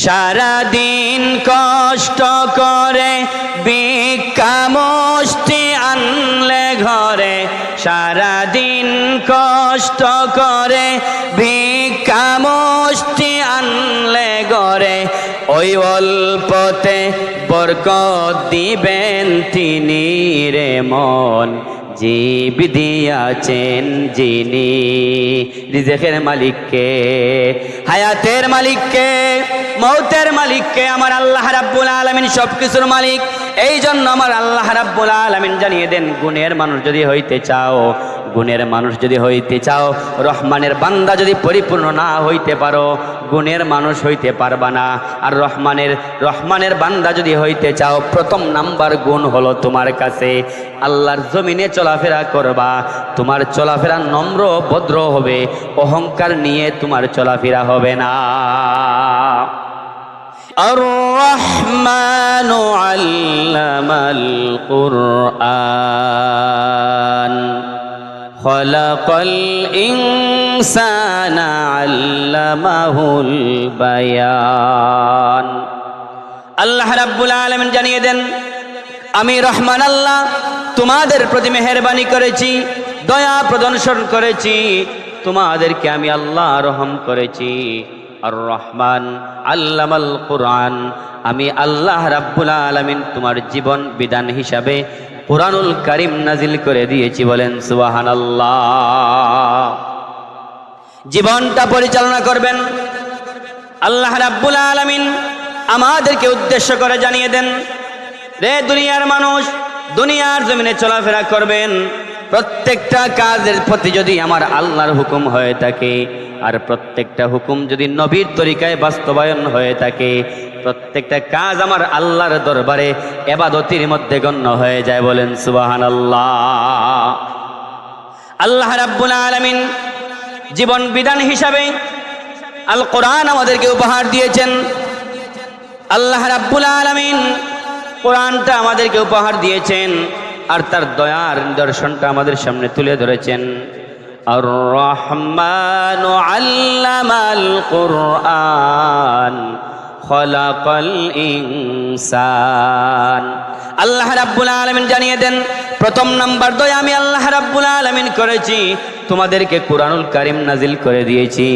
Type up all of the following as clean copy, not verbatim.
সারাদিন কষ্ট করে ভিক্ষা মুষ্টি আনলে ঘরে, সারাদিন কষ্ট করে ভিক্ষা মুষ্টি আনলে ঘরে, ওই অল্পতে বরকত দিবেন তিনি রে মন, জীব দিয়াছেন যিনি। রিজেকের মালিককে, হায়াতের মালিককে, মৌতের মালিককে, আমার আল্লাহ রাব্বুল আলামিন সবকিছুর মালিক। এই জন্য আমার আল্লাহ রাব্বুল আলামিন জানিয়ে দেন, গুণের মানুষ যদি হইতে চাও, গুণের মানুষ যদি হইতে চাও, রহমানের বান্দা যদি পরিপূর্ণ না হইতে পারো, গুণের মানুষ হইতে পারবা না। আর রহমানের বান্দা যদি হইতে চাও, প্রথম নাম্বার গুণ হলো তোমার কাছে আল্লাহর জমিনে চলাফেরা করবা, তোমার চলাফেরা নম্র ভদ্র হবে, অহংকার নিয়ে তোমার চলাফেরা হবে না। আর-রহমানু আল্লামাল কুরআন খলাকাল ইনসানা আল্লামাহুল বায়ান। আল্লাহ রাব্বুল আলামিন জানিয়ে দেন, আমি রহমান আল্লাহ তোমাদের প্রতি মেহেরবানি করেছি, দয়া প্রদর্শন করেছি, তোমাদেরকে আমি আল্লাহ রহম করেছি। আর রহমান আল্লামাল কুরআন, আমি আল্লাহ রাব্বুল আলামিন তোমার জীবন বিধান হিসাবে কুরআনুল কারীম নাজিল করে দিয়েছি। বলেন সুবহানাল্লাহ। জীবনটা পরিচালনা করবেন আল্লাহ রাব্বুল আলামিন আমাদেরকে উদ্দেশ্য করে জানিয়ে দেন, রে দুনিয়ার মানুষ, দুনিয়ার জমিনে চলাফেরা করবেন, প্রত্যেকটা কাজের প্রতি যদি আমার আল্লাহর হুকুম হয়ে থাকে, আর প্রত্যেকটা হুকুম যদি নবীর তরিকায় বাস্তবায়ন হয়ে থাকে, প্রত্যেকটা কাজ আমার আল্লাহর দরবারে ইবাদতের মধ্যে গণ্য হয়ে যায়। বলেন সুবহানাল্লাহ। আল্লাহ রাব্বুল আলামিন জীবন বিধান হিসাবে আল কোরআন আমাদেরকে উপহার দিয়েছেন। আল্লাহ রাব্বুল আলামিন কোরআনটা আমাদেরকে উপহার দিয়েছেন, আর তার দয়ার নিদর্শনটা আমাদের সামনে তুলে ধরেছেন। আর রহমানু আল্লামাল কুরআন খলাকাল ইনসান। আল্লাহ রাব্বুল আলামিন জানিয়ে দেন, প্রথম নাম্বার দয়া আমি আল্লাহ রাব্বুল আলামিন করেছি, তোমাদেরকে কুরআনুল কারীম নাজিল করে দিয়েছি।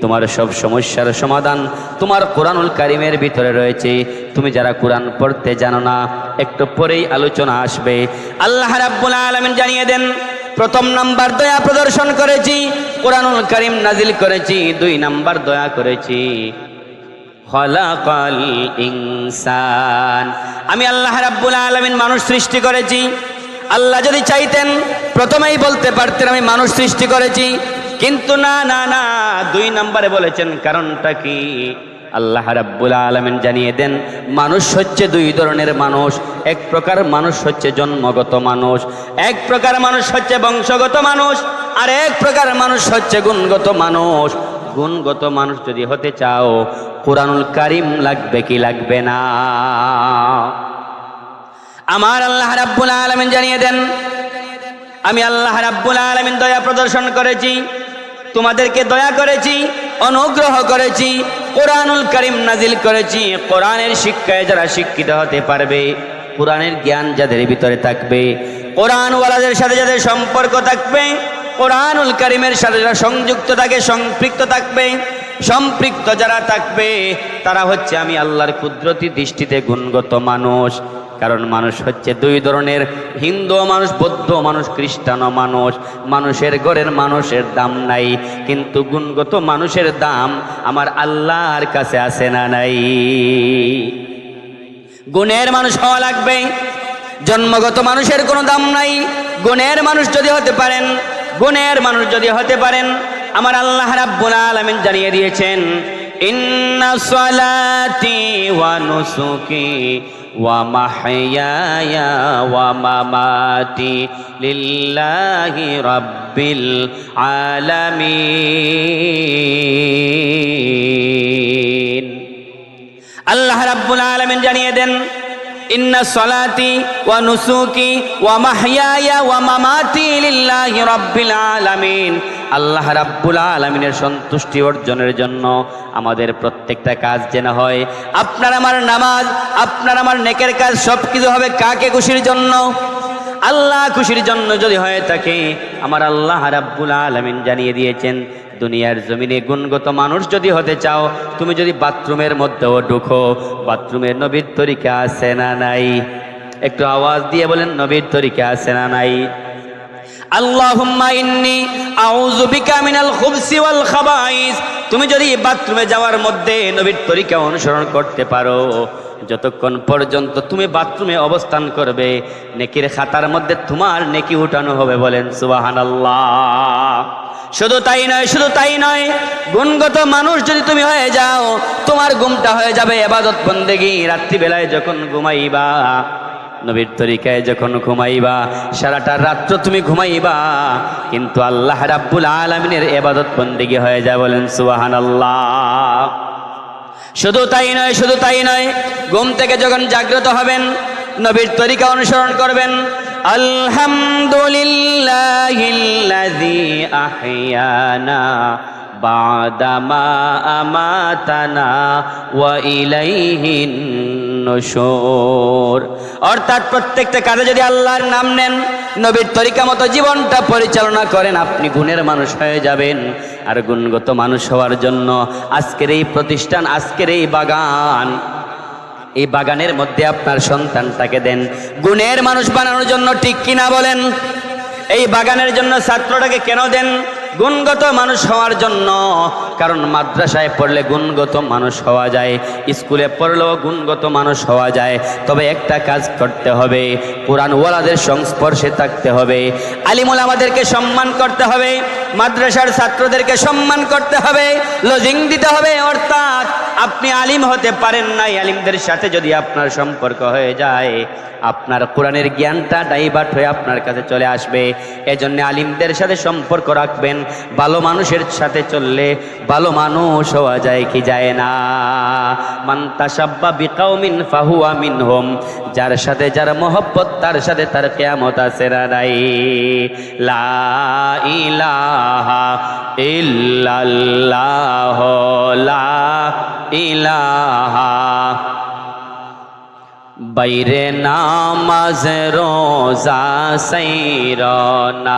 তোমার সব সমস্যার সমাধান তোমার কুরআনুল কারীমের ভিতরে রয়েছে। তুমি যারা কুরআন পড়তে জানো না, একটু পরেই আলোচনা আসবে। আল্লাহ রাব্বুল আলামিন জানিয়ে দেন, প্রথম নাম্বার দয়া প্রদর্শন করেছি, কুরআনুল কারীম নাজিল করেছি। দুই নাম্বার দয়া করেছি, খলাকাল ইনসান, আমি আল্লাহ রাব্বুল আলামিন মানুষ সৃষ্টি করেছি। আল্লাহ যদি চাইতেন প্রথমেই বলতে পারতেন আমি মানুষ সৃষ্টি করেছি, কিন্তু না না না, দুই নম্বরে বলেছেন। কারণটা কি? আল্লাহ রাব্বুল আলামিন জানিয়ে দেন, মানুষ হচ্ছে দুই ধরনের মানুষ। এক প্রকার মানুষ হচ্ছে জন্মগত মানুষ, এক প্রকার মানুষ হচ্ছে বংশগত মানুষ, আর এক প্রকার মানুষ হচ্ছে গুণগত মানুষ। গুণগত মানুষ যদি হতে চাও, কুরআনুল কারীম লাগবে কি লাগবে না? আমার আল্লাহ রাব্বুল আলামিন জানিয়ে দেন, আমি আল্লাহ রাব্বুল আলামিন দয়া প্রদর্শন করেছি, তোমাদেরকে দয়া করেছি, অনুগ্রহ করেছি, কুরআনুল কারীম নাজিল করেছি। কোরআনের শিক্ষায় যারা শিক্ষিত হতে পারবে, কোরআনের জ্ঞান যাদের ভিতরে থাকবে, কোরআনওয়ালাদের সাথে যাদের সম্পর্ক থাকবে, কোরআনুল কারীমের সাথে যারা সংযুক্ত থাকে, সম্পৃক্ত থাকবে, সম্পৃক্ত যারা থাকবে, তারা হচ্ছে আমি আল্লাহর কুদরতি দৃষ্টিতে গুণগত মানুষ। কারণ মানুষ হচ্ছে দুই ধরনের, হিন্দু মানুষ, বৌদ্ধ মানুষ, খ্রিস্টান মানুষ। মানুষের ঘরের মানুষের দাম নাই, কিন্তু গুণগত মানুষের দাম আমার আল্লাহর কাছে আছে না নাই? গুণের মানুষ হওয়া লাগবে, জন্মগত মানুষের কোনো দাম নাই। গুণের মানুষ যদি হতে পারেন, গুণের মানুষ যদি হতে পারেন, আমার আল্লাহ রাব্বুল আলামিন জানিয়ে দিয়েছেন, ইন্না সালাতি ওয়া নুসুকি ওয়া মাহইয়ায়া ওয়া মামাতি লিল্লাহি রাব্বিল আলামিন। আল্লাহ রাব্বুল আলামিন জানিয়ে দেন, ইন্না সালাতি ওয়া নুসুকি ওয়া মাহইয়ায়া ওয়া মামাতি লিল্লাহি রাব্বিল আলামিন। আল্লাহ রাব্বুল আলামিনের সন্তুষ্টি অর্জনের জন্য আমাদের প্রত্যেকটা কাজ যেন হয়, আপনার আমার নামাজ, আপনার আমার নেকের কাজ সব কিছু হবে কাকে খুশির জন্য? আল্লাহ খুশির জন্য যদি হয়ে থাকে, আমার আল্লাহ রাব্বুল আলামিন জানিয়ে দিয়েছেন, দুনিয়ার জমিনে গুণগত মানুষ যদি হতে চাও, তুমি যদি বাথরুমের মধ্যেও ঢুকো, বাথরুমের নবীর তরিকা আছে না নাই? একটু আওয়াজ দিয়ে বলেন, নবীর তরিকা আছে না নাই? আল্লাহুম্মা ইন্নী আউযু বিকা মিনাল খুবসি ওয়াল খাবাইস। তুমি যদি বাথরুমে যাওয়ার মধ্যে নবীর তরিকা অনুসরণ করতে পারো, যতক্ষণ পর্যন্ত তুমি বাথরুমে অবস্থান করবে, নেকির খাতার মধ্যে তোমার নেকি উঠানো হবে। বলেন সুবহানাল্লাহ। শুধু তাই নয়, শুধু তাই নয়, গুণগত মানুষ যদি তুমি হয়ে যাও, তোমার ঘুমটা হয়ে যাবে ইবাদত বন্দেগী। রাত্রিবেলায় যখন ঘুমাইবা, নবীর তরিকায় যখন ঘুমাইবা, সারাটা রাত্র তুমি ঘুমাইবা, কিন্তু আল্লাহ রাব্বুল আলামিনের ইবাদত বন্দেগী হয়ে যায়। বলেন সুবহানাল্লাহ। শুধু তাই নয়, শুধু তাই নয়, ঘুম থেকে যখন জাগ্রত হবেন, নবীর তরিকা অনুসরণ করবেন। আলহামদুলিল্লাহিল্লাযী আহইয়ানা বাদামা আমাতানা ওয়া ইলাইহিন নুশুর। অর্থাৎ প্রত্যেকটা কাজে যদি আল্লাহর নাম নেন, নবীর তরিকা মতো জীবনটা পরিচালনা করেন, আপনি গুণের মানুষ হয়ে যাবেন। আর গুণগত মানুষ হওয়ার জন্য আজকের এই প্রতিষ্ঠান, আজকের এই বাগান, এই বাগানের মধ্যে আপনার সন্তানটাকে দেন গুণের মানুষ বানানোর জন্য, ঠিক কিনা বলেন? এই বাগানের জন্য ছাত্রটাকে কেন দেন? গুণগত মানুষ হওয়ার জন্য। কারণ মাদ্রাসায় পড়লে গুণগত মানুষ হওয়া যায়, স্কুলে পড়লেও গুণগত মানুষ হওয়া যায়। তবে একটা কাজ করতে হবে, কোরআন ওয়ালাদের সংস্পর্শে থাকতে হবে, আলিমুল আমাদেরকে সম্মান করতে হবে, মাদ্রাসার ছাত্রদেরকে সম্মান করতে হবে, লজিং দিতে হবে। অর্থাৎ আপনি আলিম হতে পারেন নাই, আলিমদের সাথে যদি আপনার সম্পর্ক হয়ে যায়, আপনার কোরআনের জ্ঞানটা ডাইভার্ট হয়ে আপনার কাছে চলে আসবে। এজন্য আলিমদের সাথে সম্পর্ক রাখবেন। ভালো মানুষের সাথে চললে ভালো মানুষ হওয়া যায় কি যায় না? মান তাশাব্বা বিকাউমিন ফাহুয়া মিনহুম। যার সাথে যার মহব্বত, তার সাথে তার কিয়ামত আছে না নাই? লা ইলাহা ইল্লাল্লাহ, লা ইলাহা। বাইরে নামাজ রোজা সাইরনা,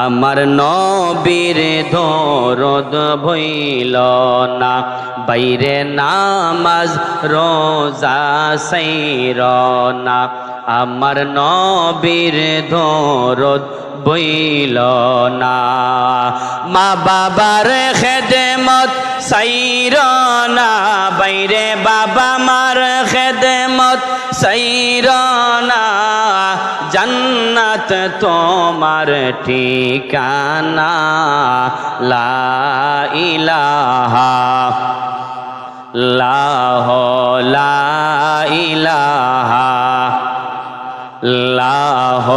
আমার নবীর দরদ ভইল না। বাইরে নামাজ রোজা সাইরনা, আমার নবীর দরদ বইল না। মা বাবার খেদমত সাইরনা, বাইরে বাবা মার খেদমত সাইরনা। জান্নাত তোমার ঠিকানা, লা ইলাহা লাহ, লা ইলাহা লাহ,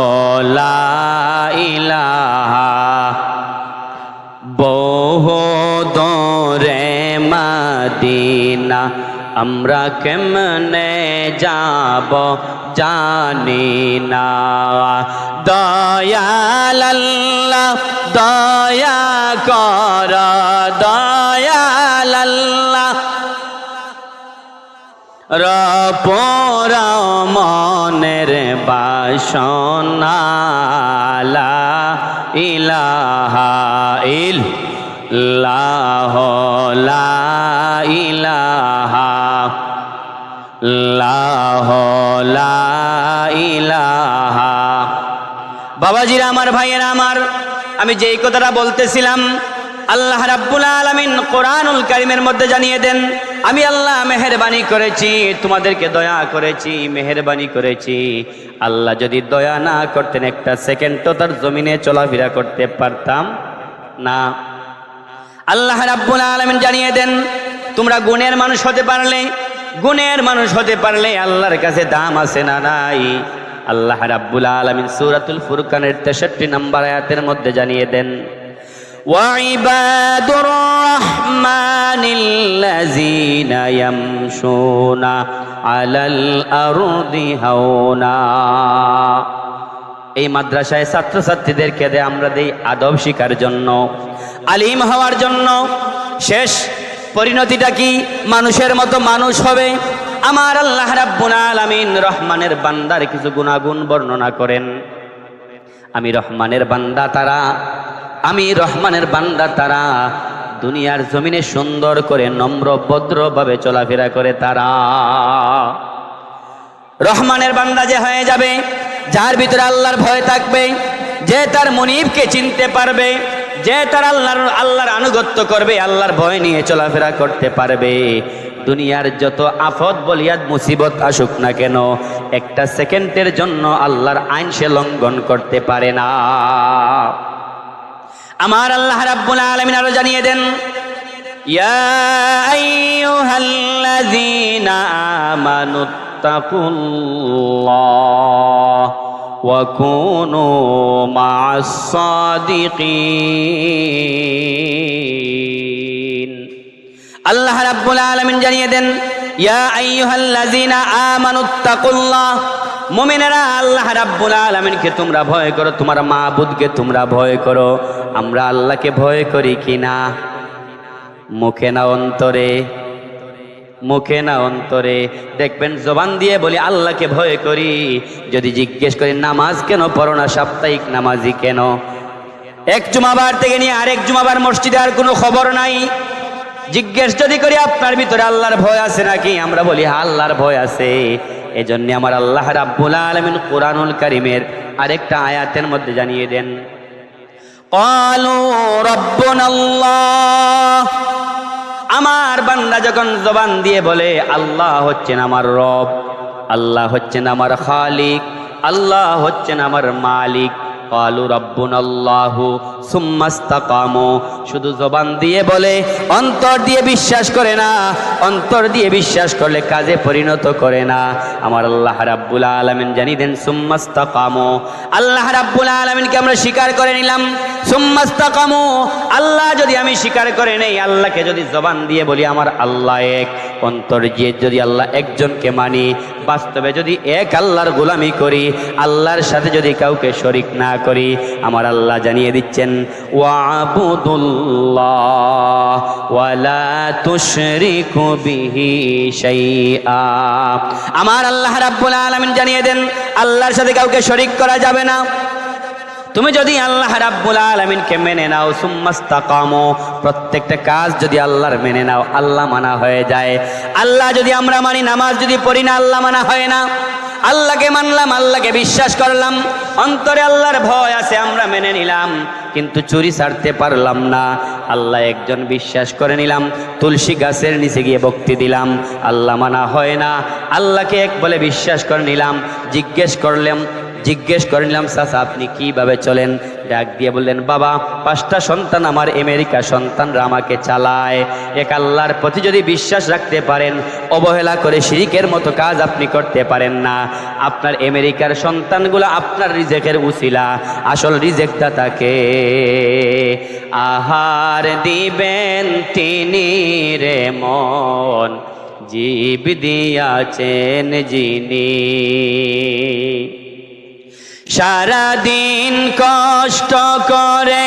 লা ইলাহা। বহু দূরে মদিনা, আমরা কেমনে যাব জানি না। দয়াল আল্লাহ দয়া কর, দয়াল আল্লাহ রপোরা মনের বাসনা, লা ইলাহা ইল্লাল্লাহ, লা ইলাহা ইল্লাল্লাহ, লা ইলাহা। বাবাজিরা আমার, ভাইয়েরা আমার, আমি যেই কথাটা বলতেছিলাম, আল্লাহ রাব্বুল আলামিন কোরআনুল কারীমের মধ্যে জানিয়ে দেন, আমি আল্লাহ মেহেরবানি করেছি, তোমাদেরকে দয়া করেছি, মেহেরবানি করেছি। আল্লাহ যদি দয়া না করতেন, একটা সেকেন্ড তো তার জমিনে চলাফেরা করতে পারতাম না। আল্লাহ রাব্বুল আলামিন জানিয়ে দেন, তোমরা গুণের মানুষ হতে পারলে, গুণের মানুষ হতে পারলে আল্লাহর কাছে দাম আছে না নাই? আল্লাহ রাব্বুল আলামিন সূরাতুল ফুরকানের 63 নম্বর আয়াতের মধ্যে জানিয়ে দেন, ওয়াইবাদুর রহমানিল্লাযীনা ইয়ামশুনা আলাল আরদি হাওনা। এই মাদ্রাসায় ছাত্রছাত্রীদেরকে আমরা দেই আদব শিখার জন্য, আলিম হওয়ার জন্য। শেষ পরিণতিটা কি? মানুষের মতো মানুষ হবে। আমার আল্লাহ রাব্বুল আলামিন রহমানের বান্দার কিছু গুণাগুণ বর্ণনা করেন। আমি রহমানের বান্দা তারা দুনিয়ার জমিনে সুন্দর করে নম্র ভদ্রভাবে চলাফেরা করে তারা। রহমানের বান্দা যে হয়ে যাবে, যার ভিতরে আল্লাহর ভয় থাকবে, যে তার মুনিবকে চিনতে পারবে, যে তার আল্লাহর আনুগত্য করবে, আল্লাহর ভয় নিয়ে চলাফেরা করতে পারবে, দুনিয়ার যত আফত বলিয়াদ মুসিবত আসুক না কেন, একটা সেকেন্ডের জন্য আল্লাহর আইন সে লঙ্ঘন করতে পারে না। আমার আল্লাহ রাব্বুল আলামিন আরো জানিয়ে দেন, ইয়া আইয়ুহাল্লাযীনা আমানুত্তাকুল্লাহ ওয়া কুনু মা'আস সাদিকিন। আল্লাহ রাব্বুল আলামিন জানিয়ে দেন, ইয়া আইয়ুহাল্লাযীনা আমানুত্তাকুল্লাহ, মুমিনেরা আল্লাহ রাব্বুল আলামিনকে তোমরা ভয় করো, তোমার মাবুদকে তোমরা ভয় করো। আমরা আল্লাহকে ভয় করি কিনা? মুখে না অন্তরে? মুখে না অন্তরে? দেখবেন জবান দিয়ে বলি আল্লাহকে ভয় করি, যদি জিজ্ঞেস করি নামাজ কেন পড়ো না, সাপ্তাহিক নামাজি কেন, এক জুমাবার থেকে নিয়ে আরেক জুমাবার মসজিদে আর কোনো খবর নাই, জিজ্ঞেস যদি করি আপনার ভিতরে আল্লাহর ভয় আছে নাকি, আমরা বলি আল্লাহর ভয় আছে। এজন্য আমার আল্লাহ রাব্বুল আলামিন কুরআনুল কারীমের আরেকটা আয়াতের মধ্যে জানিয়ে দেন, ক্বালু রাব্বুনাল্লাহ, আমার বান্দা যখন জবান দিয়ে বলে আল্লাহ হচ্ছেন আমার রব, আল্লাহ হচ্ছেন আমার খালিক, আল্লাহ হচ্ছেন আমার মালিক, ক্বালু রাব্বুনাল্লাহু সুম্মা ইসতাকামু, শুধু জবান দিয়ে বলে, অন্তর দিয়ে বিশ্বাস করে না, অন্তর দিয়ে বিশ্বাস করলে কাজে পরিণত করে না। আমার আল্লাহ রাব্বুল আলামিন জানিয়ে দেন সুম্মা ইসতাকামু, আল্লাহ রাব্বুল আলামিনকে আমরা স্বীকার করে নিলাম, সুম্মা ইসতাকামু, আল্লাহ যদি আমি স্বীকার করে নেই, আল্লাহকে যদি জবান দিয়ে বলি আমার আল্লাহ এক, অন্তর দিয়ে যদি আল্লাহ একজনকে মানি, বাস্তবে যদি এক আল্লাহর গোলামি করি, আল্লাহর সাথে যদি কাউকে শরীক না করি, আমার আল্লাহ জানিয়ে দিচ্ছেন ওয়াবুদুল্লাহ ওয়ালা তুশরিকু বিহি শাইআ। আমার আল্লাহ রাব্বুল আলামিন জানিয়ে দেন আল্লাহর সাথে কাউকে শরীক করা যাবে না। তুমি যদি আল্লাহ রাব্বুল আলামিনকে মেনে নাও, সুম্মাস্তাকামু, প্রত্যেকটা কাজ যদি আল্লাহর মেনে নাও, আল্লাহ মানা হয়ে যায়। আল্লাহ যদি আমরা মানি, নামাজ যদি পড়ি না, আল্লাহ মানা হয় না। আল্লাহকে মানলাম, আল্লাহকে বিশ্বাস করলাম, অন্তরে আল্লাহর ভয় আছে, আমরা মেনে নিলাম, কিন্তু চুরি ছাড়তে পারলাম না। আল্লাহ একজন বিশ্বাস করে নিলাম, তুলসী গাছের নিচে গিয়ে ভক্তি দিলাম, আল্লাহ মানা হয় না। আল্লাহকে এক বলে বিশ্বাস করে নিলাম, জিজ্ঞেস করে নিলাম চাচা আপনি কিভাবে চলেন, ডাক দিয়ে বললেন বাবা 5টা সন্তান আমার, আমেরিকা সন্তানরা আমাকে চালায়। এক আল্লাহর প্রতি যদি বিশ্বাস রাখতে পারেন, অবহেলা করে শিরিকের মতো কাজ আপনি করতে পারেন না, আপনার আমেরিকার সন্তানগুলো আপনার রিজেকের উসিলা, আসল রিজেক দাতাকে আহার দিবেন তিনি রে মন, জীব দিয়াছেন যিনি। সারাদিন কষ্ট করে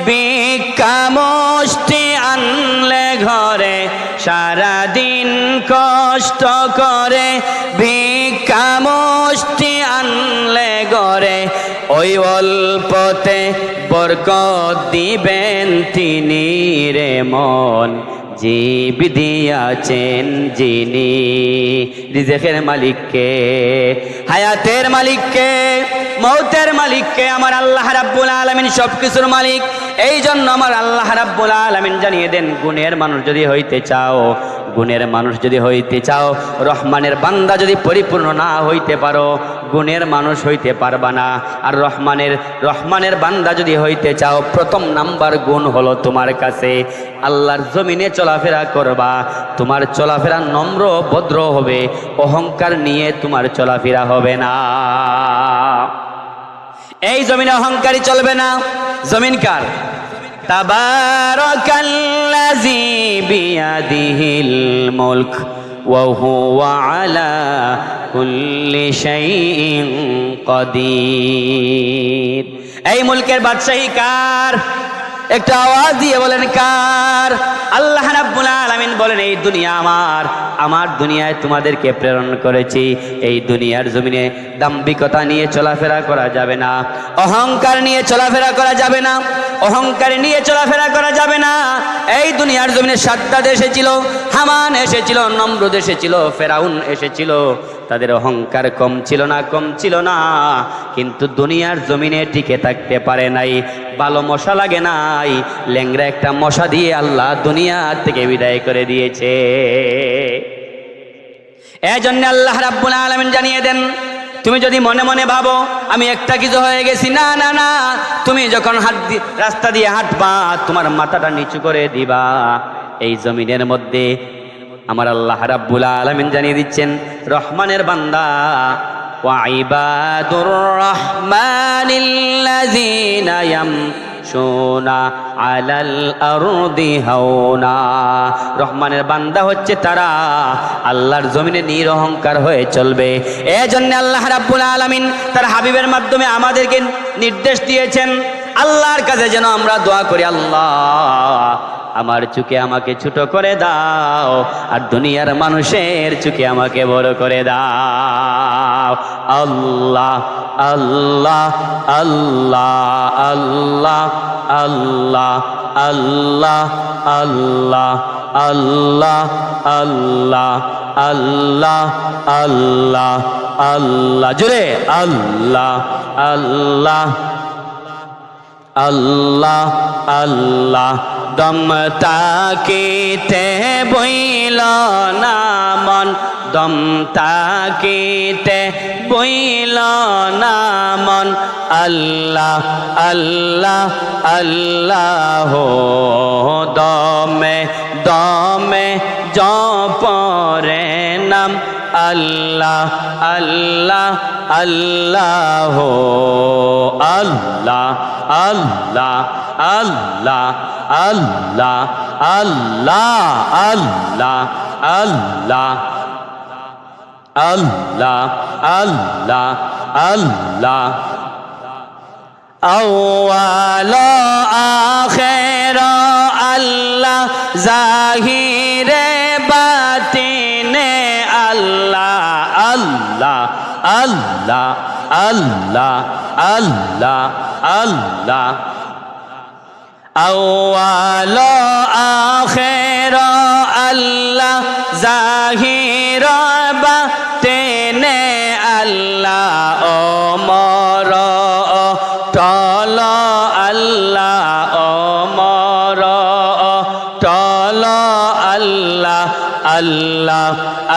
ভিক্ষা মুষ্টি আনলে ঘরে, সারাদিন কষ্ট করে ভিক্ষা মুষ্টি আনলে ঘরে, ওই অল্পতে বরকত দিবেন তিনি রে মন, জীব দিয়াছেন যিনি। রিজেকের মালিককে, হায়াতের মালিককে, মৌতের মালিককে, আমার আল্লাহ রাব্বুল আলামিন সবকিছুর মালিক। এই জন্য আমার আল্লাহ রাব্বুল আলামিন জানিয়ে দেন, গুণের মানুষ যদি হইতে চাও, গুণের মানুষ যদি হইতে চাও, রহমানের বান্দা যদি পরিপূর্ণ না হইতে পারো, গুণের মানুষ হইতে পারবা না। আর রহমানের বান্দা যদি হইতে চাও, প্রথম নাম্বার গুণ হলো তোমার কাছে আল্লাহর জমিনে চলাফেরা করবা, তোমার চলাফেরা নম্র ভদ্র হবে, অহংকার নিয়ে তোমার চলাফেরা হবে না। এই জমিনে অহংকারী চলবে না। জমিন কার? তাবারাকাল্লাযী বিয়াদিহিল মুলক ওয়া হুয়া আলা কুল্লি শাইইন কাদির। এই মুলকের বাদশাহী কার? একটা আওয়াজ দিয়ে বলেন কার? আল্লাহ রাব্বুল আলামিন বলেন এই দুনিয়া আমার দুনিয়ায় তোমাদেরকে প্রেরণ করেছি। এই দুনিয়ার জমিনে দাম্ভিকতা নিয়ে চলাফেরা করা যাবে না, অহংকার নিয়ে চলাফেরা করা যাবে না, অহংকার নিয়ে চলাফেরা করা যাবে না। এই দুনিয়ার জমিনে সাদ্দাদ এসেছিল, হামান এসেছিল, নমরুদ এসেছিল, ফেরাউন এসেছিল, তাদের অহংকার কম ছিল না, কিন্তু দুনিয়ার জমিনে টিকে থাকতে পারে নাই। ভালো মশা লাগে নাই, ল্যাংড়া একটা মশা দিয়ে আল্লাহ দুনিয়া থেকে বিদায় করে দিয়েছে। এজন্য আল্লাহ রাব্বুল আলামিন জানিয়ে দেন, তুমি যদি মনে মনে ভাবো আমি একটা কিছু হয়ে গেছি, না না না, তুমি যখন রাস্তা দিয়ে হাঁটবা তোমার মাথাটা নিচু করে দিবা। এই জমিনের মধ্যে আমার আল্লাহ রাব্বুল আলামিন জানিয়ে দিচ্ছেন, রহমানের বান্দা ওয়া ইবাদুর রহমানিল্লাযীনা ইয়ামশুনা আলাল আরদি হাওনা। রহমানের বান্দা হচ্ছে তারা আল্লাহর জমিনে নিরহংকার হয়ে চলবে। এজন্য আল্লাহ রাব্বুল আলামিন তার হাবিবের মাধ্যমে আমাদেরকে নির্দেশ দিয়েছেন, আল্লাহর কাছে যেন আমরা দোয়া করি, আল্লাহ আমার চোখে আমাকে ছোট করে দাও, আর দুনিয়ার মানুষের চোখে আমাকে বড় করে দাও। আল্লাহ আল্লাহ আল্লাহ আল্লাহ আল্লাহ আল্লাহ আল্লাহ আল্লাহ আল্লাহ আল্লাহ আল্লাহ আল্লাহ, জোরে আল্লাহ আল্লাহ আল্লাহ আল্লাহ। দম তাকিতে বইল না মন, দম তাকিতে বইল না মন, আল্লাহ আল্লাহ আল্লাহ। দমে দমে জপরে নাম, আল্লাহ আল্লাহ আল্লাহ আল্লাহ আল্লাহ আল্লাহ আল্লাহ আল্লাহ আল্লাহ আল্লাহ আল্লাহ আল্লাহ আল্লাহ। আউয়াল আখির আল্লাহ, জাহিরে বাতিনে আল্লাহ আল্লাহ আল্লাহ আল্লাহ আল্লাহ আল্লাহ। আউয়াল আখির আল্লাহ, জাহির বাতিনে আল্লাহ। ওমর টল আল্লাহ, ওমর টল আল্লাহ আল্লাহ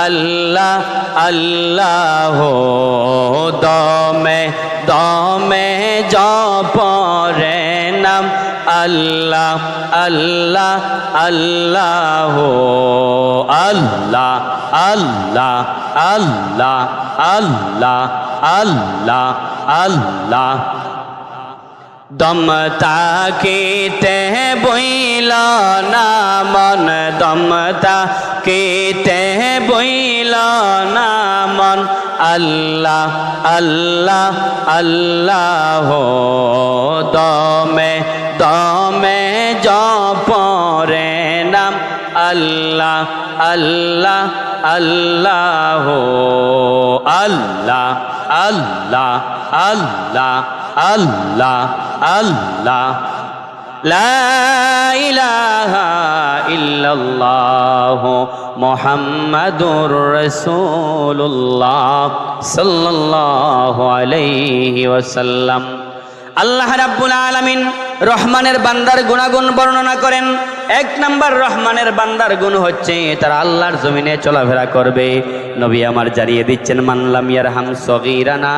আল্লাহ আল্লাহ। দমে দমে জপরে নাম, আল্লাহ আল্লাহ আল্লাহ আল্লাহ আল্লাহ আল্লাহ আল্লাহ আল্লাহ আল্লাহ। দম তাকিতে বইল না মন, দম তাকিতে বইল না মন, আল্লাহ আল্লাহ আল্লাহ। দমে দমে জপরে নাম, আল্লাহ আল্লাহ আল্লাহ আল্লাহ আল্লাহ আল্লাহ আল্লাহ আল্লাহ। লা ইলাহা ইল্লাল্লাহ মুহাম্মাদুর রাসূলুল্লাহ সাল্লাল্লাহু আলাইহি ওয়াসাল্লাম। আল্লাহ রাব্বুল আলামিন রহমানের বান্দার গুণাগুণ বর্ণনা করেন। এক নাম্বার রহমানের বান্দার গুণ হচ্ছে তারা আল্লাহর জমিনে চলাফেরা করবে। নবী আমার জানিয়ে দিচ্ছেন, মানলাম ইয়ারহাম সগীরানা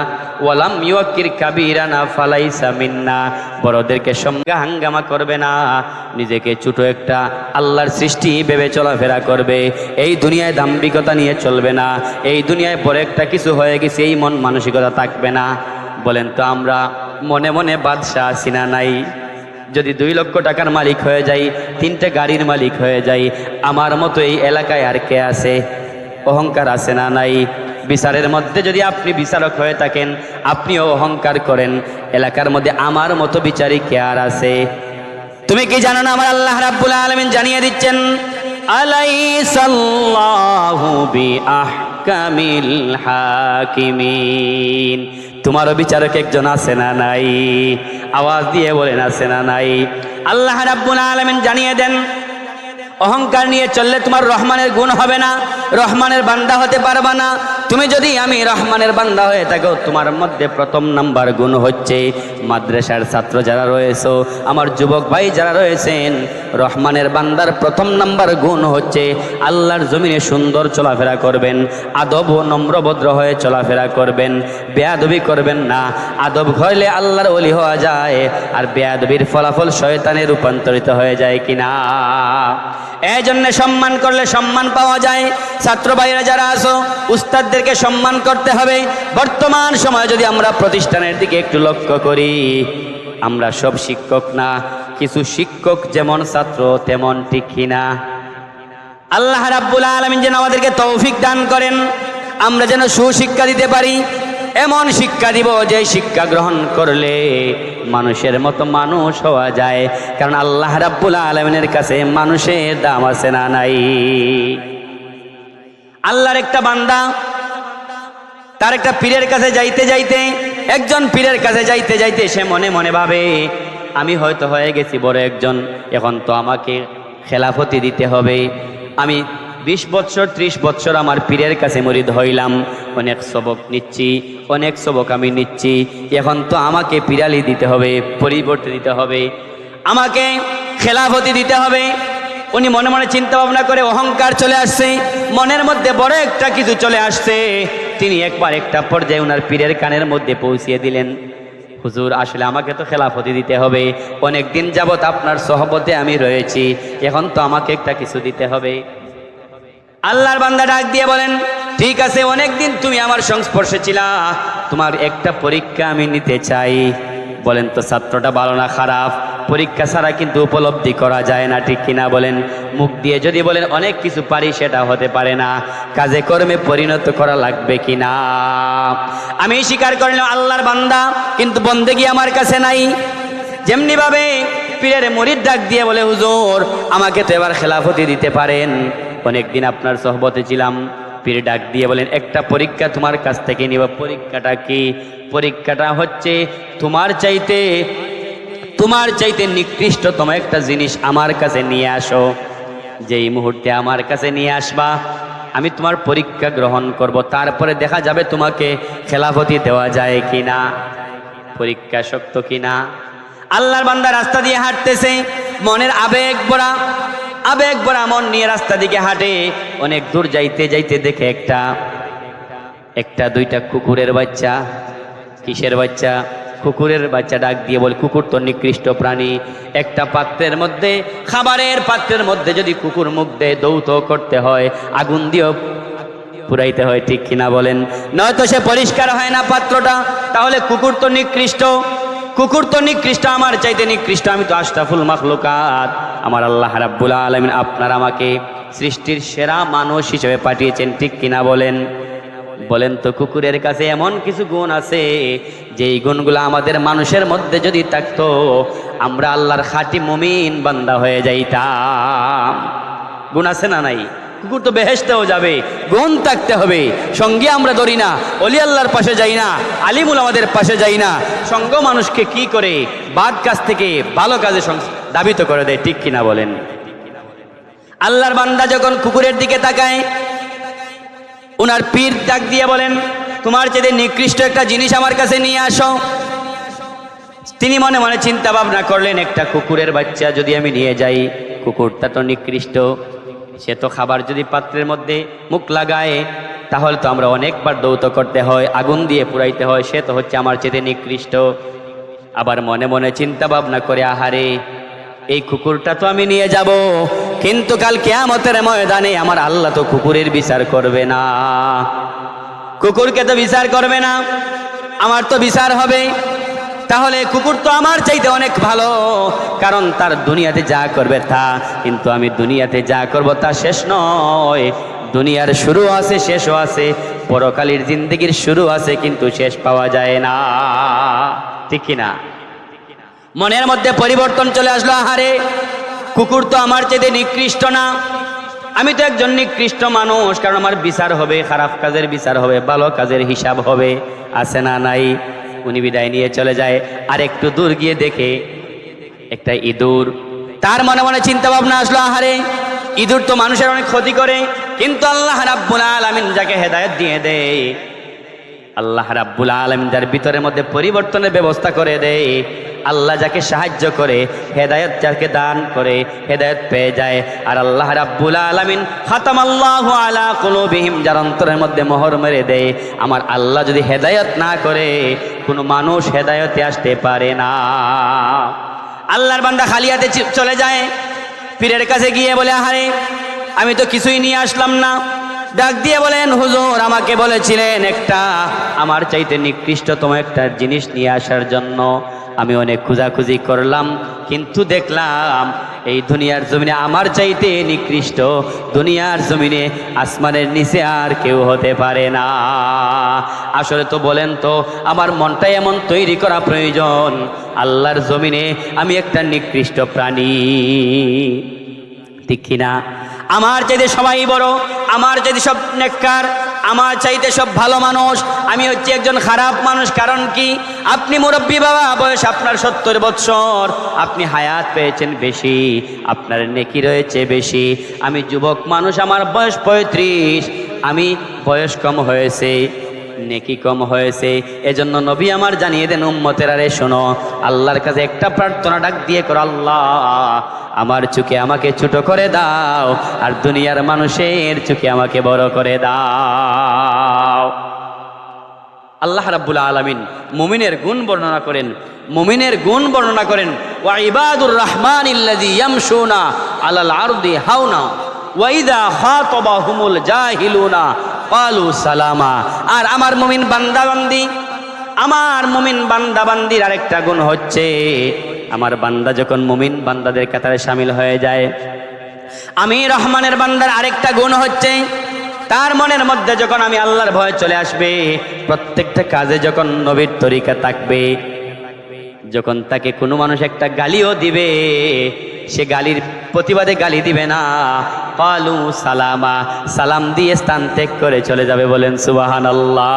ওয়ালাম ইউকির কাবীরানা ফালাইসা মিন্না। বড়দেরকে সঙ্গে হাঙ্গামা করবে না, নিজেকে ছোট একটা আল্লাহর সৃষ্টি ভেবে চলাফেরা করবে। এই দুনিয়ায় দাম্ভিকতা নিয়ে চলবে না, এই দুনিয়ায় বড় একটা কিছু হয়ে গেছে এই মন মানসিকতা থাকবে না। বলেন তো আমরা মনে মনে বাদশা আছি না নাই? যদি 2 লক্ষ টাকার মালিক হয়ে যাই, 3টে গাড়ির মালিক হয়ে যাই, আমার মতো এই এলাকায় আর কে আছে? অহংকার আছে না নাই? বিচারের মধ্যে যদি আপনি বিচারক হয়ে থাকেন, আপনিও অহংকার করেন, এলাকার মধ্যে আমার মতো বিচারী কে আর আছে? তুমি কি জানো না আমার আল্লাহ রাব্বুল আলামিন জানিয়ে দিচ্ছেন, আলাইসাল্লাহু বিআহকামিল হাকিমিন। তোমারও বিচারক একজন আছে না নাই? আওয়াজ দিয়ে বলেন আছে না নাই? আল্লাহ রাব্বুল আলামিন জানিয়ে দেন, অহংকার নিয়ে চললে তোমার রহমানের গুণ হবে না, রহমানের বান্দা হতে পারবা না। তুমি যদি আমি রহমানের বান্দা হয়ে থাকো, তোমার মধ্যে প্রথম নাম্বার গুণ হচ্ছে, মাদ্রাসার ছাত্র যারা রয়েছে, আমার যুবক ভাই যারা রয়েছেন, রহমানের বান্দার প্রথম নাম্বার গুণ হচ্ছে আল্লাহর জমিনে সুন্দর চলাফেরা করবেন, আদব ও নম্রভদ্র হয়ে চলাফেরা করবেন, বেয়াদবি করবেন না। আদব হইলে আল্লাহর ওলি হওয়া যায়, আর বেয়াদবির ফলাফল শয়তানে রূপান্তরিত হয়ে যায় কিনা? এই জন্য সম্মান করলে সম্মান পাওয়া যায়। ছাত্র ভাইরা যারা আছো, উস্তাদদেরকে সম্মান করতে হবে। বর্তমান সময়ে যদি আমরা প্রতিষ্ঠানের দিকে একটু লক্ষ্য করি, আমরা সব শিক্ষক না, কিছু শিক্ষক যেমন ছাত্র তেমন, ঠিক কিনা? আল্লাহ রাব্বুল আলামিন যেন আমাদেরকে তৌফিক দান করেন, আমরা যেন সুশিক্ষা দিতে পারি। এমন শিক্ষা দিব যে শিক্ষা গ্রহণ করলে মানুষের মতো মানুষ হওয়া যায়। কারণ আল্লাহ রাব্বুল আলামিনের কাছে মানুষের দাম আছে না নাই? আল্লাহর একটা বান্দা তার একটা পীরের কাছে যাইতে যাইতে, একজন পীরের কাছে যাইতে যাইতে সে মনে মনে ভাবে, আমি হয়তো হয়ে গেছি বড় একজন, এখন তো আমাকে খেলাফতি দিতে হবে। আমি 20 বছর 30 বছর আমার পীরের কাছে মুরিদ হইলাম, অনেক সবক নিচ্ছি, অনেক সবক আমি নিচ্ছি, এখন তো আমাকে পিরালি দিতে হবে, পরিবর্তে দিতে হবে, আমাকে খেলাফতি দিতে হবে। উনি মনে মনে চিন্তা ভাবনা করে, অহংকার চলে আসছে, মনের মধ্যে বড় একটা কিছু চলে আসছে। তিনি একবার একটা পর্যায়ে ওনার পীরের কানের মধ্যে পৌঁছিয়ে দিলেন, হুজুর আসলে আমাকে তো খেলাফতি দিতে হবে, অনেক দিন যাবত আপনার সহবতে আমি রয়েছি, এখন তো আমাকে একটা কিছু দিতে হবে। আল্লাহর বান্দা ডাক দিয়ে বলেন, ঠিক আছে, অনেকদিন তুমি আমার সংস্পর্শে ছিলা, তোমার একটা পরীক্ষা আমি নিতে চাই। বলেন তো ছাত্রটা ভালো না খারাপ? পরীক্ষা ছাড়া কিন্তু উপলব্ধি করা যায় না, ঠিক কিনা বলেন? মুখ দিয়ে যদি বলেন অনেক কিছু পারি, সেটা হতে পারে না, কাজে কর্মে পরিণত করা লাগবে কিনা? আমি স্বীকার করলাম আল্লাহর বান্দা, কিন্তু বন্দেগী আমার কাছে নাই। যেমনি ভাবে পীরের মুরিদ ডাক দিয়ে বলে, হুজুর আমাকে তো এবার খেলাফতি দিতে পারেন, অনেকদিন আপনার সহবতে ছিলাম। পীর ডাক দিয়ে বলেন, একটা পরীক্ষা তোমার কাছ থেকে নিব। পরীক্ষাটা কি? পরীক্ষাটা হচ্ছে তোমার চাইতে নিকৃষ্টতম একটা জিনিস আমার কাছে নিয়ে আসো। যেই মুহূর্তে আমার কাছে নিয়ে আসবা, আমি তোমার পরীক্ষা গ্রহণ করব, তারপরে দেখা যাবে তোমাকে খেলাফতি দেওয়া যায় কিনা, পরীক্ষা শক্ত কিনা। আল্লাহর বান্দা রাস্তা দিয়ে হাঁটতেছে, মনের আবেগ ভরা মন নিয়ে রাস্তা দিকে হাঁটে। অনেক দূর যাইতে যাইতে দেখে একটা দুইটা কুকুরের বাচ্চা। কিসের বাচ্চা? কুকুরের বাচ্চা। ডাক দিয়ে বলে, কুকুর তো নিকৃষ্ট প্রাণী, একটা পাত্রের মধ্যে, খাবারের পাত্রের মধ্যে যদি কুকুর মুখ দেয়, দৌত করতে হয়, আগুন দিয়েও পুরাইতে হয়, ঠিক কিনা বলেন? নয়তো সে পরিষ্কার হয় না পাত্রটা। তাহলে কুকুর তো নিকৃষ্ট, আমার চাইতে নিকৃষ্ট। আমি তো আশরাফুল মাখলুকাত, আমার আল্লাহ রাব্বুল আলামিন আপনার আমাকে সৃষ্টির সেরা মানুষ হিসেবে পাঠিয়েছেন, ঠিক কিনা বলেন? বলেন তো কুকুরের কাছে এমন কিছু গুণ আছে, যেই গুণগুলো আমাদের মানুষের মধ্যে যদি থাকতো, আমরা আল্লাহর খাঁটি মুমিন বান্দা হয়ে যাইতাম। গুণ আছে না নাই? কুকুর তো বেহেশতেও যাবে, গুণ থাকতে হবে। সঙ্গে আমরা ধরি না, অলি আল্লাহর পাশে যাই না, আলিমুল আমাদের পাশে যাই না। সঙ্গ মানুষকে কি করে বাদ কাজ থেকে ভালো কাজে দাবিত করে দেয়, ঠিক কিনা বলেন? আল্লাহর বান্দা যখন কুকুরের দিকে তাকায়, ওনার পীর ডাক দিয়ে বলেন, তোমার চেয়ে নিকৃষ্ট একটা জিনিস আমার কাছে নিয়ে আসো। তিনি মনে মনে চিন্তা ভাবনা করলেন, একটা কুকুরের বাচ্চা যদি আমি নিয়ে যাই, কুকুরটা তো নিকৃষ্ট, সে তো খাবার যদি পাত্রের মধ্যে মুখ লাগায়, তাহলে তো আমরা অনেকবার দৌত করতে হয়, আগুন দিয়ে পুরাইতে হয়, সে তো হচ্ছে আমার চেয়ে নিকৃষ্ট। আবার মনে মনে চিন্তা ভাবনা করে, আহারে এই কুকুরটা তো আমি নিয়ে যাব, কিন্তু কাল কিয়ামতের ময়দানে আমার আল্লাহ তো কুকুরের বিচার করবে না, কুকুরকে তো বিচার করবে না, আমার তো বিচার হবে। তাহলে কুকুর তো আমার চাইতে অনেক ভালো, কারণ তার দুনিয়াতে যা করবে তা, কিন্তু আমি দুনিয়াতে যা করব তা শেষ নয়, দুনিয়ার শুরু আছে, শেষও আছে, পরকালের জিন্দেগির শুরু আছে কিন্তু শেষ পাওয়া যায় না, ঠিক কিনা? মনের মধ্যে পরিবর্তন চলে আসলো, আহারে কুকুর তো আমার চেয়ে নিকৃষ্ট না, আমি তো একজন নিকৃষ্ট মানুষ, কারণ আমার বিচার হবে, খারাপ কাজের বিচার হবে, ভালো কাজের হিসাব হবে, আছে না নাই? উনি বিদায় নিয়ে চলে যায়। আর একটু দূর গিয়ে দেখে একটা ইঁদুর। তার মনে মনে চিন্তা ভাবনা আসলো, আহারে ইঁদুর তো মানুষের অনেক ক্ষতি করে, কিন্তু আল্লাহ রাব্বুল আলামিন যাকে হেদায়েত দিয়ে দেয়, আল্লাহ রাব্বুল আলামিন যার ভিতরের মধ্যে পরিবর্তনের ব্যবস্থা করে দেয়, আল্লাহ যাকে সাহায্য করে, হেদায়েত যাকে দান করে, হেদায়েত পেয়ে যায়। আর আল্লাহ রাব্বুল আলামিন খাতামাল্লাহু আলা কুলুবিহিম, যার অন্তরের মধ্যে মোহর মেরে দেয়। আমার আল্লাহ যদি হেদায়েত না করে, কোনো মানুষ হেদায়েতে আসতে পারে না। আল্লাহর বান্দা খালি হাতে চলে যায়, পীরের কাছে গিয়ে বলে, আহারে আমি তো কিছুই নিয়ে আসলাম না। ডাক দিয়ে বলেন, হুজুর আমাকে বলেছিলেন একটা আমার চাইতে নিকৃষ্টতম একটা জিনিস নিয়ে আসার জন্য, আমি অনেক খোঁজাখুঁজি করলাম, কিন্তু দেখলাম এই দুনিয়ার জমিনে আমার চাইতে নিকৃষ্ট দুনিয়ার জমিনে আসমানের নিচে আর কেউ হতে পারে না। আসলে তো বলেন তো, আমার মনটা এমন তৈরি করা প্রয়োজন, আল্লাহর জমিনে আমি একটা নিকৃষ্ট প্রাণী, ঠিক কিনা? আমার চাইতে সবাই বড়, আমার চাইতে সব নেককার, আমার চাইতে সব ভালো মানুষ, আমি হচ্ছে একজন খারাপ মানুষ। কারণ কি? আপনি মুরব্বী বাবা, বয়স আপনার 70 বৎসর, আপনি হায়াত পেয়েছেন বেশি, আপনার নেকি রয়েছে বেশি। আমি যুবক মানুষ, আমার বয়স 35, আমি বয়স কম হয়েছে, নেকি কম হয়েছে। এজন্য নবী আমার জানিয়ে দেন, উম্মতেরা রে শোনো, আল্লাহর কাছে একটা প্রার্থনা ডাক দিয়ে করো, আল্লাহ আমার চোখে আমাকে ছোট করে দাও, আর দুনিয়ার মানুষের চোখে আমাকে বড় করে দাও। আল্লাহ রাব্বুল আলামিন মুমিনের গুণ বর্ণনা করেন, মুমিনের গুণ বর্ণনা করেন, ওয়া ইবাদুর রহমানিল্লাযী ইয়ামশুনা আলাল আরদি হাওনা ওয়া ইযা খাতাবাহুমুল জাহিলুনা ক্বালু সালামা। আর আমার মুমিন বান্দাবান্দি, আমার মুমিন বান্দাবান্দির আরেকটা গুণ হচ্ছে, আমার বান্দা যখন মুমিন বান্দাদের কাতারে শামিল হয়ে যায়, আমি রহমানের বান্দার আরেকটা গুণ হচ্ছে, তার মনের মধ্যে যখন আমি আল্লাহর ভয় চলে আসবে, প্রত্যেকটা কাজে যখন নবীর তরিকা থাকবে, যখন তাকে কোনো মানুষ একটা গালিও দিবে, সে গালির প্রতিবাদে গালি দিবে না, ক্বালু সালামা, সালাম দিয়ে স্থান ত্যাগ করে চলে যাবে। বলেন সুবহানাল্লাহ।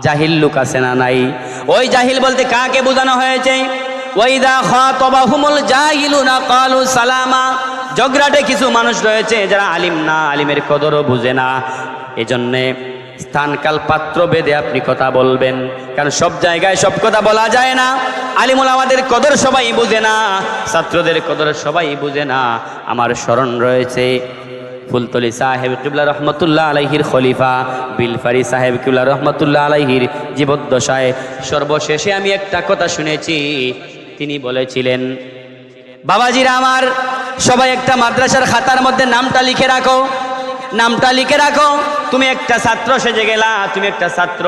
জাহিল লোক আছে না নাই? ওই জাহিল বলতে কাকে বোঝানো হয়েছে? ওয়াইদা খাতাবাহুমুল জাহিলুনা ক্বালু সালামা। ঝগড়াটে কিছু মানুষ রয়েছে যারা আলিম না, আলিমের কদরও বুঝে না। এজন্যে স্থানকাল পাত্র ভেদে আপনি কথা বলবেন, কারণ সব জায়গায় সব কথা বলা যায় না। আলিমুল আমাদের কদর সবাই বুঝে না, ছাত্রদের কদর সবাই বুঝে না। আমার স্মরণ রয়েছে ফুলতলি সাহেব কিবলা রহমতুল্লাহ আলাইহির খলিফা বিলফারি সাহেব কিবলা রহমতুল্লাহ আলাইহির জীবদ্দশায় সর্বশেষে আমি একটা কথা শুনেছি। তিনি বলেছিলেন, বাবাজিরা আমার, সবাই একটা মাদ্রাসার খাতার মধ্যে নামটা লিখে রাখো, নামটা লিখে রাখো। তুমি একটা ছাত্র সেজে গেলা, তুমি একটা ছাত্র,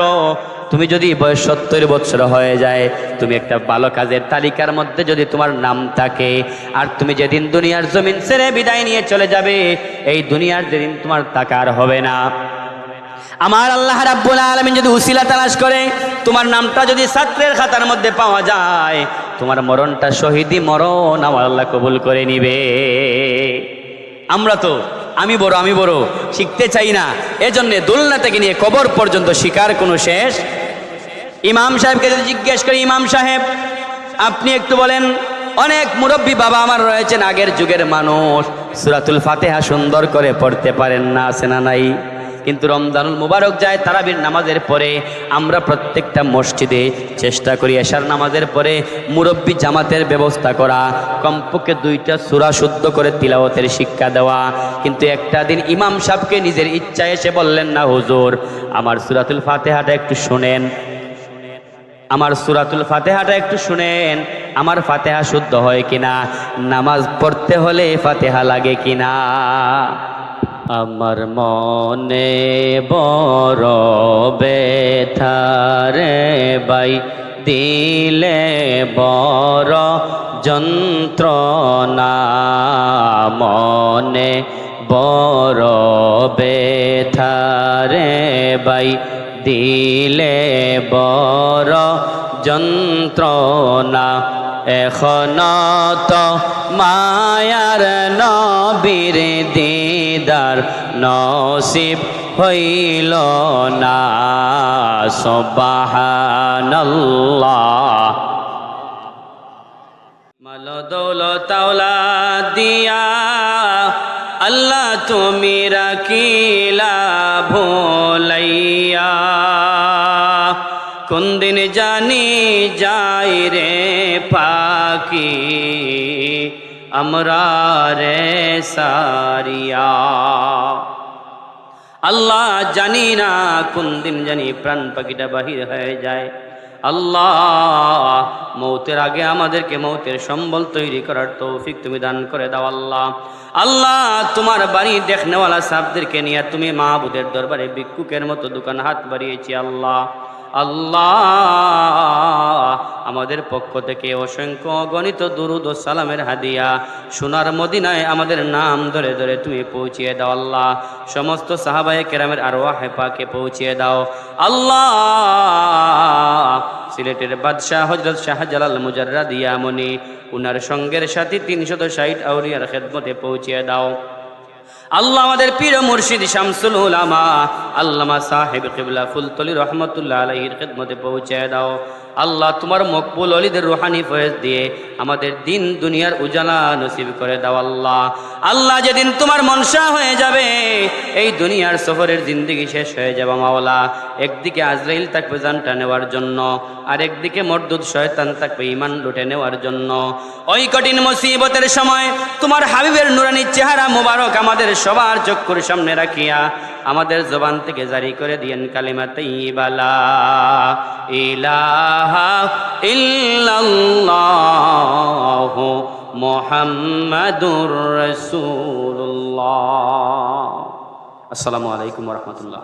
তুমি যদি বয়স 70 বছর হয়ে যায়, তুমি একটা ভালো কাজের তালিকার মধ্যে যদি তোমার নাম থাকে, আর তুমি যেদিন দুনিয়ার জমিন ছেড়ে বিদায় নিয়ে চলে যাবে, এই দুনিয়ার যেদিন তোমার তাকার হবে না, আমার আল্লাহ রাব্বুল আলামিন যদি উসিলা তালাশ করে তোমার নামটা যদি ছাত্রের খাতার মধ্যে পাওয়া যায়, তোমার মরণটা শহীদি মরণ আমার আল্লাহ কবুল করে নিবে। আমরা তো আমি বড় শিখতে চাই না, এজন্য দোলনা থেকে নিয়ে কবর পর্যন্ত শিকার কোনো শেষ। ইমাম সাহেবকে যদি জিজ্ঞেস করি, ইমাম সাহেব আপনি একটু বলেন, অনেক মুরব্বী বাবা আমার রয়েছেন, আগের যুগের মানুষ, সূরাতুল ফাতিহা সুন্দর করে পড়তে পারেন না, আছে না নাই? কিন্তু রমজানুল মুবারক যায় তারাবির নামাজের পরে আমরা প্রত্যেকটা মসজিদে চেষ্টা করি এশার নামাজের পরে মুরব্বী জামাতের ব্যবস্থা করা, কমপক্ষে 2টা সূরা শুদ্ধ করে তিলাওয়াতের শিক্ষা দেওয়া। কিন্তু একটা দিন ইমাম সাহেবকে নিজের ইচ্ছায় এসে বললেন, না হুজুর, আমার সূরাতুল ফাতিহাটা একটু শুনেন, আমার সূরাতুল ফাতিহাটা একটু শুনেন, আমার ফাতিহা শুদ্ধ হয় কিনা, নামাজ পড়তে হলে ফাতিহা লাগে কিনা। আমার মনে বড় ব্যথা রে ভাই, দিলে বড় যন্ত্রণা, মনে বড় বেথারে বাই দিলে বড় যন্ত্রণা এখন তো মায়ার নবীর দিদার নসিব হইল না সুবহানাল্লাহ মাল দৌলত আওলাদ দিয়া আল্লাহ তুমি রাখিলা ভোলাইয়া কোন দিন জানি যাই রে পাকি আমরা রে সারিয়া আল্লাহ জানি না কোন দিন জানি প্রাণ পাখিটা বাহির হয়ে যায় আল্লাহ মৌতের আগে আমাদেরকে মৌতের সম্বল তৈরি করার তৌফিক তুমি দান করে দাও আল্লাহ আল্লাহ তোমার বাড়ি দেখনেওয়ালা সাহাবদেরকে নিয়ে তুমি মাহবুদের দরবারে ভিক্ষুকের মতো দোকান হাত বাড়িয়েছি আল্লাহ আল্লাহ আমাদের পক্ষ থেকে অসংখ্য গণিত দুরুদ ও সালামের হাদিয়া সোনার মদিনায় আমাদের নাম ধরে ধরে তুমি পৌঁছিয়ে দাও আল্লাহ সমস্ত সাহাবায়ে কেরামের আরওয়াহে পাকে পৌঁছিয়ে দাও আল্লাহ সিলেটের বাদশাহ হযরত শাহজালাল মুজাররাদ ইয়ামনি উনার সঙ্গের সাথী 360 আউলিয়ার খেদমতে পৌঁছিয়ে দাও আল্লাহ আমাদের পীর মুর্শিদ শামসুল উলামা আল্লামা সাহেব কিবলা ফুলতলি রহমতুল্লাহ আলাইহির খেদমতে পৌঁছায় দাও আল্লাহ তোমার মকবুল ওলিদের রুহানি ফয়েজ দিয়ে আমাদের দিন দুনিয়ার উজালা নসিব করে দাও আল্লাহ আল্লাহ যেদিন তোমার মনসা হয়ে যাবে এই দুনিয়ার সফরের জিন্দেগি শেষ হয়ে যাবে মাওলা একদিকে আজরাইল থাকবে জানটা নেওয়ার জন্য আর একদিকে মরদুদ শয়তান থাকবে ঈমান লুটে নেওয়ার জন্য ওই কঠিন মুসিবতের সময় তোমার হাবিবের নুরানি চেহারা মোবারক আমাদের সবার চক্ষুর সামনে রাখিয়া আমাদের জবান থেকে জারি করে দিয়েন কালিমা তাইয়্যিবা লা ইলাহা ইল্লাল্লাহু মুহাম্মাদুর রাসূলুল্লাহ। আসসালামু আলাইকুম ওয়া রাহমাতুল্লাহ।